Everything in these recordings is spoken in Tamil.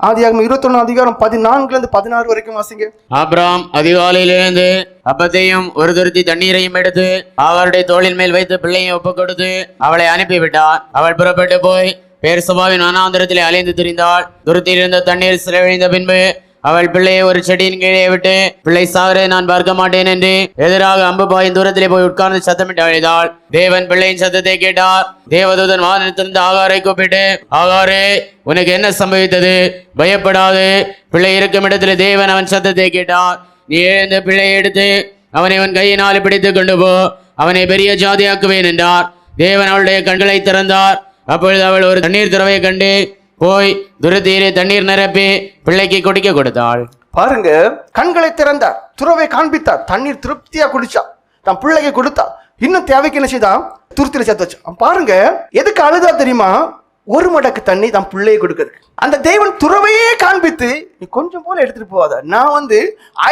ஆதியாகமம் 21:14 வரைக்கும் வாசிங்க. ஆபிரகாம் அதிகாலையில் எழுந்து அப்பத்தையும் ஒரு துருத்தி தண்ணீரையும் எடுத்து அவருடைய தோளின் மேல் வைத்து பிள்ளையை ஒப்புக் கொடுத்து அவளை அனுப்பிவிட்டார். அவள் புறப்பட்டு போய் பேர்சபாவின் வனாந்திரத்திலே அலைந்து திரிந்தாள். துருத்தியில் இருந்த தண்ணீர் சிலவழிந்த பின்பு அவள் பிள்ளையை ஒரு செடியின் கீழே விட்டு, பிள்ளை சாகரை நான் பார்க்க மாட்டேன் என்று எதிராக அம்பு பாயின் தூரத்திலே போய் உட்கார்ந்து சத்தமிட்டு அழைத்தாள். தேவன் பிள்ளையின் சத்தத்தை கேட்டார். தேவதூதன் வானத்திலிருந்து ஆகாரை கூப்பிட்டு, ஆகாரே, உனக்கு என்ன சம்பவித்தது? பயப்படாது. பிள்ளை இருக்கும் இடத்துல தேவன் அவன் சத்தத்தை கேட்டார். நீ எழுந்த பிள்ளையை எடுத்து அவனை அவன் கையினால் பிடித்துக் கொண்டு போ, அவனை பெரிய ஜாதியாக்குவேன் என்றார். தேவன் அவளுடைய கண்களை திறந்தார். அப்பொழுது அவள் ஒரு தண்ணீர் துறவை கண்டு போய் துருத்தியிலே தண்ணீர் நிரப்பி பிள்ளைக்கு குடிக்க கொடுத்தாள். பாருங்க, கண்களை திறந்தார், துறவை காண்பித்தார், தண்ணீர் திருப்தியா குடிச்சா, தன் பிள்ளைக்கு கொடுத்தா. இன்னும் தேவைக்கு என்ன செய்தான்? துருத்தியில சேர்த்து வச்சா. பாருங்க, எதுக்கு அழுதா தெரியுமா? ஒரு மடக்கு தண்ணி தன் பிள்ளையை கொடுக்குறதுக்கு. அந்த தேவன் துறவையே காண்பித்து, நீ கொஞ்சம் போல எடுத்துட்டு போவாத, நான்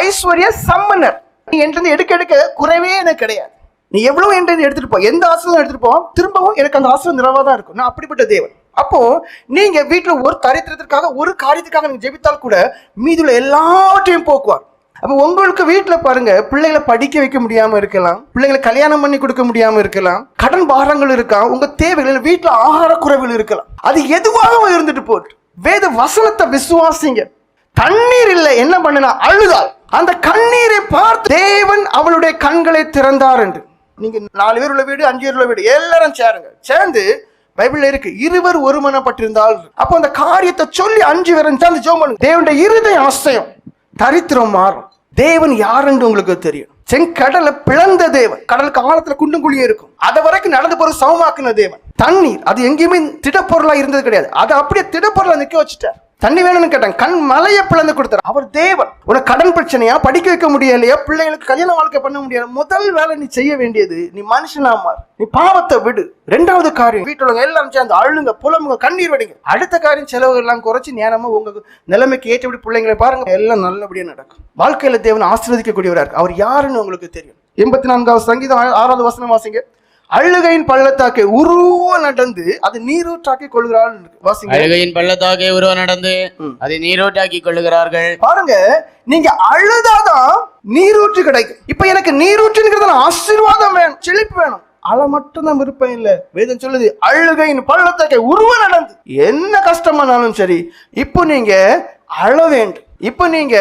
ஐஸ்வர்ய சம்மனர், நீ என்கிட்ட எடுக்க எடுக்க குறைவே எனக்கு கிடையாது, நீ எவ்வளவு என்கிட்ட எடுத்துட்டு போ, எந்த ஆசிரியம் எடுத்துட்டு போ, திரும்பவும் எனக்கு அந்த ஆசிரியம் நிறைவாதான் இருக்கும். நான் அப்படிப்பட்ட தேவன். அப்போ நீங்க வீட்டுல ஒரு தரித்திரத்திற்காக ஒரு காரியத்துக்காக நீங்க ஜெபித்தால் கூட மீதுள்ள எல்லாவற்றையும் போக்குவார். அப்ப உங்களுக்கு வீட்டுல பாருங்க, பிள்ளைகளை படிக்க வைக்க முடியாம இருக்கலாம், பிள்ளைகளை கல்யாணம் பண்ணி கொடுக்க முடியாம இருக்கலாம், கடன் பாரங்கள் இருக்கலாம், உங்க தேவைகள், வீட்டுல ஆகார குறைவுகள் இருக்கலாம். அது எதுவாக இருந்துட்டு போட்டு வேத வசனத்தை விசுவாசிங்க. தண்ணீர் இல்லை, என்ன பண்ணுனா அழுதாள். அந்த கண்ணீரை பார்த்து தேவன் அவளுடைய கண்களை திறந்தார் என்று. நீங்க 4 பேர் உள்ள வீடு, 5 பேர் உள்ள வீடு, எல்லாரும் சேருங்க, சேர்ந்து பைபிள்ல இருக்கு, இருவர் ஒருமனப்பட்டிருந்தால். அப்போ அந்த காரியத்தை சொல்லி 5 பேரும் சேர்ந்து ஜெபம் பண்ணுங்க. தேவனுடைய இருதய ஆசையம், தரித்திரம் மாறும். தேவன் யாருன்னு உங்களுக்கு தெரியும். செங்கடலை பிளந்த தேவன், கடலுக்கு ஆழத்துல குண்டும் குழியே இருக்கும், அதை வரைக்கும் நடந்து போற சமமாக்குன தேவன். தண்ணீர் அது எங்கேயுமே திடப்பொருளா இருந்தது கிடையாது, அதை அப்படியே திடப்பொருளா நிக்க வச்சுட்டார். தண்ணி வேணும்னு கேட்டாங்க, கண் மலையை பிளந்து கொடுத்தார். அவர் தேவன். உனக்கு கடன் பிரச்சனையா, படிக்க வைக்க முடியலையா, பிள்ளைகளுக்கு கல்யாண வாழ்க்கை பண்ண முடியாது, முதல் வேலை நீ செய்ய வேண்டியது, நீ மனுஷனா மாறு, நீ பாவத்தை விடு. 2வது காரியம், வீட்டுல எல்லாரும் சேர்ந்து அழுங்க, புலம்புங்க, கண்ணீர் வடிங்க. அடுத்த காரியம், செலவுகள் எல்லாம் குறைச்சி நேரமா உங்க நிலைமைக்கு ஏற்றபடி பிள்ளைங்களை பாருங்க, எல்லாம் நல்லபடியா நடக்கும். வாழ்க்கையில தேவன் ஆசீர்வதிக்கக்கூடியவரா இருக்கு. அவர் யாருன்னு உங்களுக்கு தெரியும். 84வது சங்கீதம் 6வது வசனம் வாசிங்க. அழுகையின் பள்ளத்தாக்கை உருவ நடந்து அது நீரூற்றாக்கி கொள்கிறாள். அழுகையின் பள்ளத்தாக்கை உருவ நடந்து அதை நீரூற்றாக்கி கொள்ளுகிறார்கள். பாருங்க, நீங்க அழுதாதான் நீரூற்று கிடைக்கும். இப்ப எனக்கு நீரூற்றுங்கிறது ஆசீர்வாதம் வேணும், செழிப்பு வேணும். அழ மட்டும் தான் விருப்பம் இல்ல. வேதம் சொல்லுது, அழுகையின் பள்ளத்தாக்கை உருவ நடந்து. என்ன கஷ்டமானாலும் சரி, இப்போ நீங்க அழ வேண்டும். இப்ப நீங்க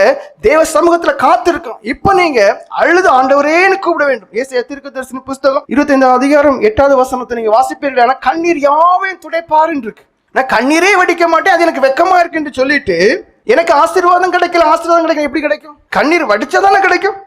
தேவ சமூகத்துல காத்திருக்கோம். இப்ப நீங்க அழுது ஆண்டவரேன்னு கூப்பிட வேண்டும். ஏசாயா தீர்க்கதரிசன புஸ்தகம் 25வது அதிகாரம் 8வது வசனத்தை நீங்க வாசிப்பீர்கள். கண்ணீர் யாவையும் துடைப்பாருன்னு இருக்கு. நான் கண்ணீரே வடிக்க மாட்டேன், அது எனக்கு வெக்கமா இருக்குன்னு சொல்லிட்டு எனக்கு ஆசீர்வாதம் கிடைக்கல, ஆசீர்வாதம் கிடைக்கல. எப்படி கிடைக்கும்? கண்ணீர் வடிச்சாதானே கிடைக்கும்.